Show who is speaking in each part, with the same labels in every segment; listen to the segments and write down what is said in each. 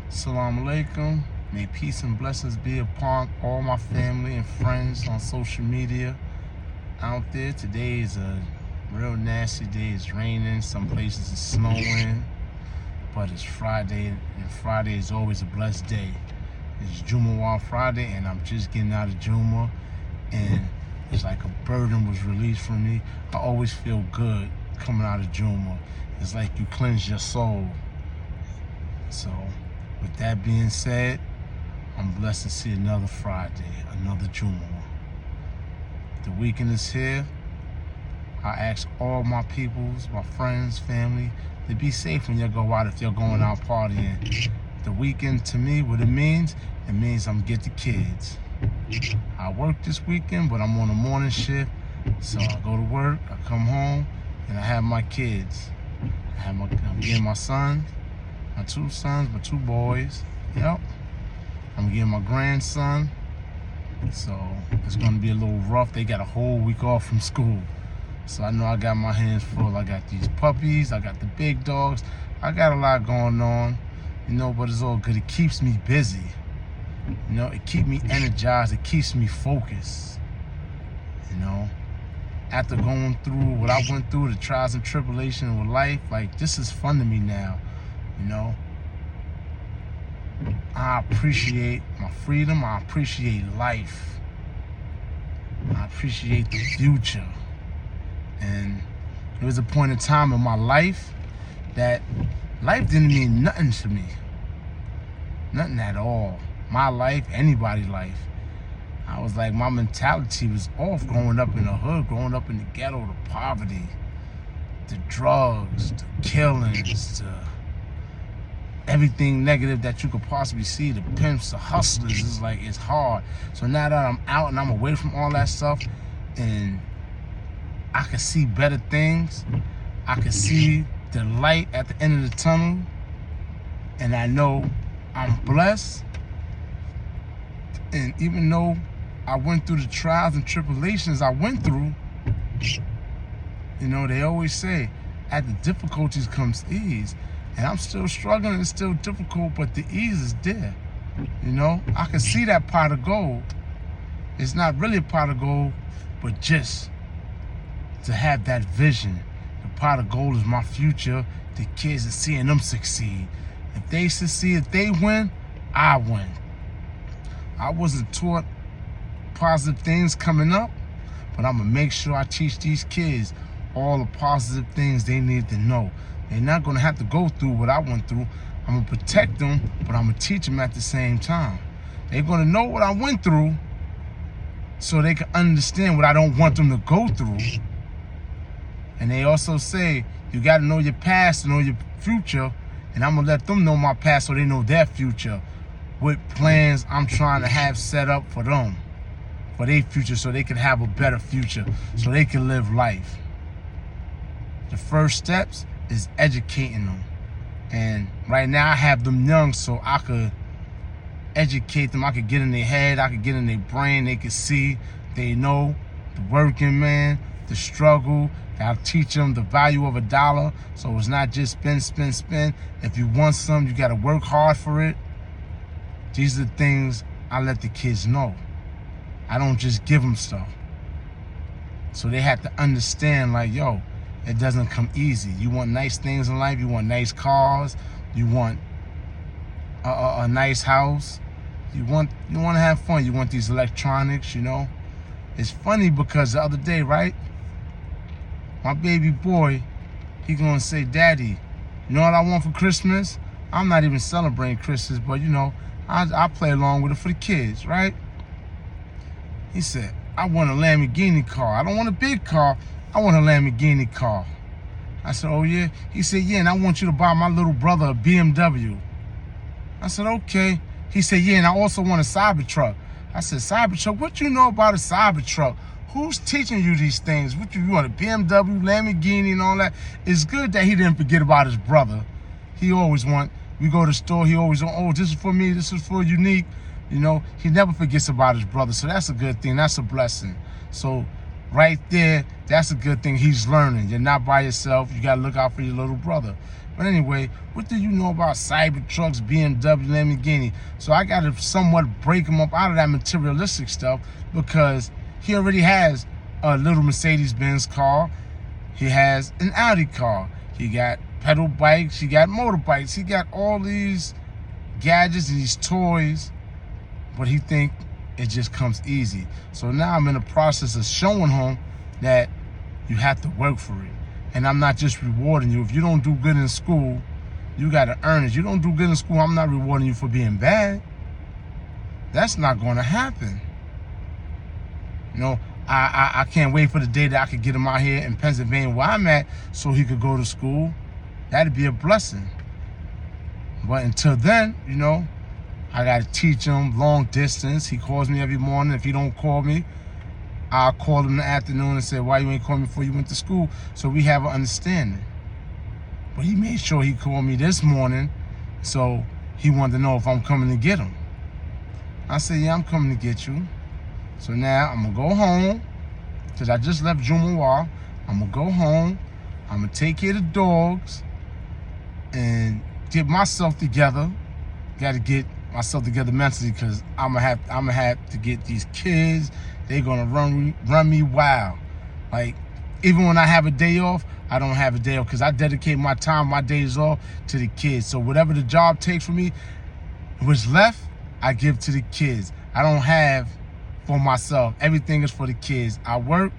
Speaker 1: Assalamu alaikum. May peace and blessings be upon all my family and friends on social media out there. Today is a real nasty day. It's raining. Some places it's snowing. But it's Friday, and Friday is always a blessed day. It's Jumu'ah Friday, and I'm just getting out of Jumu'ah, and it's like a burden was released from me. I always feel good coming out of Jumu'ah. It's like you cleanse your soul. So, with that being said, I'm blessed to see another Friday, another Jumu'ah. The weekend is here. I ask all my peoples, my friends, family, to be safe when you go out if you're going out partying. The weekend, to me, what it means I'm get the kids. I work this weekend, but I'm on a morning shift, so I go to work, I come home, and I have my kids. I'm getting my son, my two sons, my two boys. Yep. I'm getting my grandson. So it's gonna be a little rough. They got a whole week off from school. So I know I got my hands full. I got these puppies, I got the big dogs. I got a lot going on, but it's all good. It keeps me busy. It keeps me energized. It keeps me focused. After going through what I went through, the trials and tribulations with life, like, this is fun to me now. I appreciate my freedom. I appreciate life. I appreciate the future. And there was a point in time in my life that life didn't mean nothing to me. Nothing at all. My life, anybody's life. I was like, my mentality was off growing up in the hood, growing up in the ghetto, the poverty, the drugs, the killings, the everything negative that you could possibly see, the pimps, the hustlers. It's hard. So now that I'm out and I'm away from all that stuff, and I can see better things, I can see the light at the end of the tunnel, and I know I'm blessed. And even though I went through the trials and tribulations I went through, they always say, at the difficulties comes ease. And I'm still struggling, it's still difficult, but the ease is there. I can see that pot of gold. It's not really a pot of gold, but just to have that vision. The pot of gold is my future. The kids are seeing them succeed. If they succeed, if they win, I win. I wasn't taught positive things coming up, but I'm gonna make sure I teach these kids all the positive things they need to know. They're not gonna have to go through what I went through. I'm gonna protect them, but I'm gonna teach them at the same time. They're gonna know what I went through so they can understand what I don't want them to go through. And they also say, you gotta know your past to know your future, and I'm gonna let them know my past so they know their future. What plans I'm trying to have set up for them, for their future, so they can have a better future, so they can live life. The first steps is educating them. And right now I have them young, so I could educate them. I could get in their head, I could get in their brain. They could see, they know the working man, the struggle. I'll teach them the value of $1. So it's not just spend, spend, spend. If you want something, you gotta work hard for it. These are the things I let the kids know. I don't just give them stuff. So they have to understand, like, yo, it doesn't come easy. You want nice things in life. You want nice cars. You want a nice house. You want to have fun. You want these electronics. It's funny because the other day, right, my baby boy, he gonna say, Daddy, you know what I want for Christmas? I'm not even celebrating Christmas, but I play along with it for the kids, right? He said, I want a Lamborghini car. I don't want a big car. I want a Lamborghini car. I said, oh yeah? He said, yeah, and I want you to buy my little brother a BMW. I said, okay. He said, yeah, and I also want a Cybertruck. I said, Cybertruck? What you know about a Cybertruck? Who's teaching you these things? What you want, a BMW, Lamborghini, and all that? It's good that he didn't forget about his brother. He always we go to the store, he always oh, this is for me, this is for Unique. He never forgets about his brother. So that's a good thing. That's a blessing. So right there, that's a good thing he's learning. You're not by yourself. You got to look out for your little brother. But anyway, what do you know about Cybertrucks, BMW, Lamborghini? So I got to somewhat break him up out of that materialistic stuff, because he already has a little Mercedes-Benz car. He has an Audi car. He got pedal bikes. He got motorbikes. He got all these gadgets and these toys, but he think it just comes easy. So now I'm in the process of showing him that you have to work for it. And I'm not just rewarding you. If you don't do good in school, you got to earn it. You don't do good in school, I'm not rewarding you for being bad. That's not going to happen. You know, I can't wait for the day that I could get him out here in Pennsylvania where I'm at so he could go to school. That'd be a blessing. But until then, you know, I got to teach him long distance. He calls me every morning. If he don't call me, I'll call him in the afternoon and say, why you ain't calling me before you went to school? So we have an understanding. But he made sure he called me this morning, so he wanted to know if I'm coming to get him. I said, yeah, I'm coming to get you. So now I'm going to go home, because I just left Jumawa. I'm going to go home. I'm going to take care of the dogs and get myself together. Got to get myself together mentally, because I'm gonna have to get these kids. They're gonna run me wild. Like, even when I have a day off, I don't have a day off, because I dedicate my time, my days off, to the kids. So whatever the job takes from me, what's left, I give to the kids. I don't have for myself. Everything is for the kids. I work,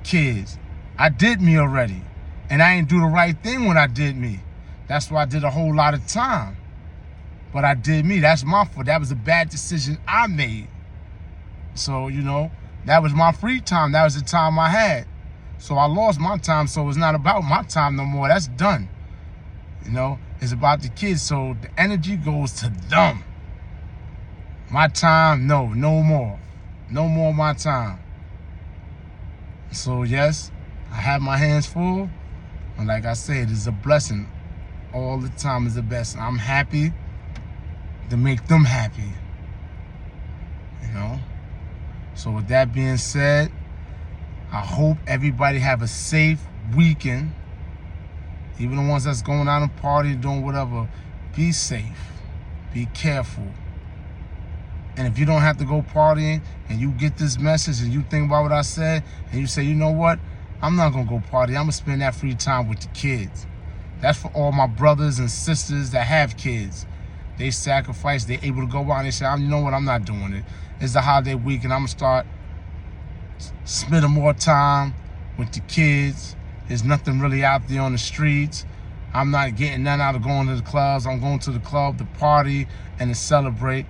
Speaker 1: kids. I did me already, and I ain't do the right thing when I did me. That's why I did a whole lot of time. But I did me. That's my fault. That was a bad decision I made. So, you know, that was my free time. That was the time I had. So I lost my time, so it's not about my time no more. That's done. You know, it's about the kids. So the energy goes to them. My time, no more. No more of my time. So yes, I have my hands full. And like I said, it's a blessing. All the time is the best. I'm happy to make them happy. You know? So with that being said, I hope everybody have a safe weekend. Even the ones that's going out and partying, doing whatever, be safe. Be careful. And if you don't have to go partying and you get this message and you think about what I said and you say, you know what? I'm not going to go party. I'm going to spend that free time with the kids. That's for all my brothers and sisters that have kids. They sacrifice. They're able to go out and they say, you know what? I'm not doing it. It's the holiday week and I'm going to start spending more time with the kids. There's nothing really out there on the streets. I'm not getting none out of going to the clubs. I'm going to the club to party and to celebrate.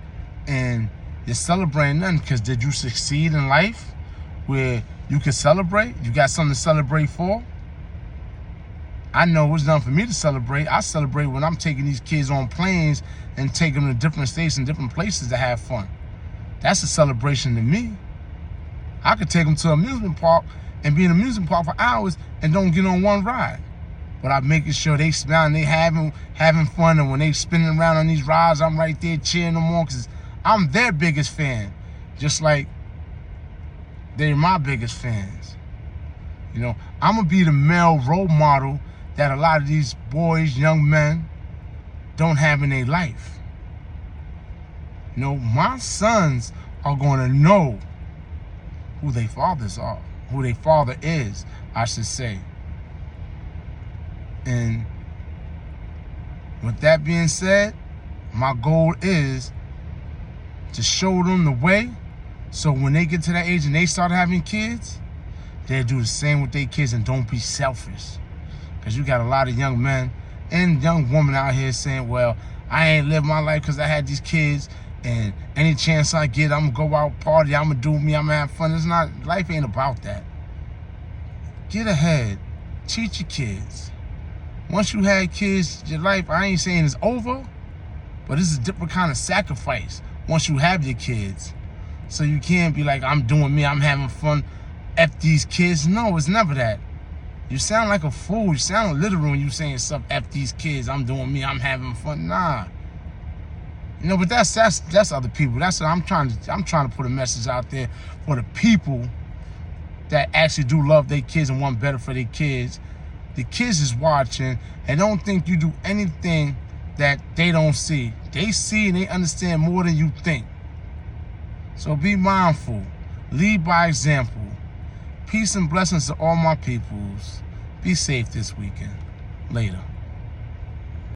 Speaker 1: And you're celebrating nothing, because did you succeed in life where you can celebrate? You got something to celebrate for? I know it's nothing for me to celebrate. I celebrate when I'm taking these kids on planes and taking them to different states and different places to have fun. That's a celebration to me. I could take them to an amusement park and be in an amusement park for hours and don't get on one ride. But I'm making sure they smile and they having fun, and when they spinning around on these rides, I'm right there cheering them on, because I'm their biggest fan, just like they're my biggest fans. You know, I'm going to be the male role model that a lot of these boys, young men, don't have in their life. You know, my sons are going to know who their fathers are, who their father is, I should say. And with that being said, my goal is to show them the way, so when they get to that age and they start having kids, they'll do the same with their kids and don't be selfish. Because you got a lot of young men and young women out here saying, well, I ain't live my life because I had these kids, and any chance I get, I'm going to go out party, I'm going to do me, I'm going to have fun. It's not, life ain't about that. Get ahead. Teach your kids. Once you had kids, your life, I ain't saying it's over, but it's a different kind of sacrifice once you have your kids. So you can't be like, I'm doing me, I'm having fun, F these kids. No, it's never that. You sound like a fool. You sound literal when you saying stuff, F these kids, I'm doing me, I'm having fun. Nah. You know, but that's other people. That's what I'm trying to put a message out there for the people that actually do love their kids and want better for their kids. The kids is watching and don't think you do anything that they don't see. They see and they understand more than you think. So be mindful. Lead by example. Peace and blessings to all my peoples. Be safe this weekend. Later.